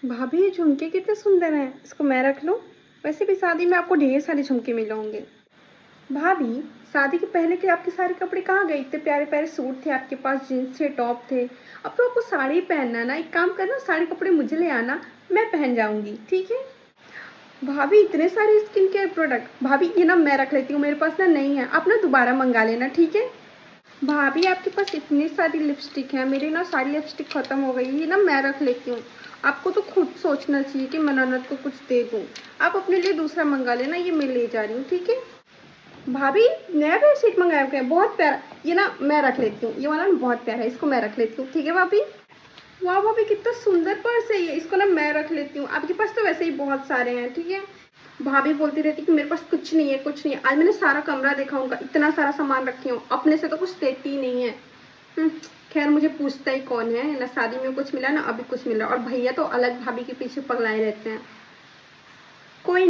भाभी ये झुमके कितने सुंदर हैं, इसको मैं रख लूं। वैसे भी शादी में आपको ढेर सारे झुमके मिले होंगे। भाभी, शादी के पहले के आपके सारे कपड़े कहाँ गए? इतने प्यारे प्यारे सूट थे आपके पास, जीन्स थे, टॉप थे। अब तो आपको साड़ी पहनना है ना, एक काम करना, सारे कपड़े मुझे ले आना, मैं पहन जाऊंगी, ठीक है? भाभी इतने सारे स्किन केयर प्रोडक्ट, भाभी ये ना मैं रख लेती हूँ, मेरे पास ना नहीं है, आप ना दोबारा मंगा लेना, ठीक है? भाभी आपके पास इतनी सारी लिपस्टिक है, मेरी ना सारी लिपस्टिक खत्म हो गई, ये ना मैं रख लेती हूँ। आपको तो खुद सोचना चाहिए कि मैं ननद को कुछ दे दूँ। आप अपने लिए दूसरा मंगा लेना, ये मैं ले जा रही हूँ, ठीक है? भाभी नया बेडशीट मंगाया क्या? बहुत प्यारा, ये ना मैं रख लेती हूँ, ये वाला ना बहुत प्यारा है, इसको मैं रख लेती हूँ, ठीक है भाभी? वाह भाभी कितना सुंदर पर्स है ये, इसको ना मैं रख लेती हूँ। आपके पास तो वैसे ही बहुत सारे हैं, ठीक है? भाभी बोलती रहती कि मेरे पास कुछ नहीं है, कुछ नहीं है। आज मैंने सारा कमरा देखा होगा, इतना सारा सामान रखी हूँ, अपने से तो कुछ देती ही नहीं है। हम्म, खैर मुझे पूछता ही कौन है ना, शादी में कुछ मिला ना अभी कुछ मिला, और भैया तो अलग भाभी के पीछे पगलाए रहते हैं। कोई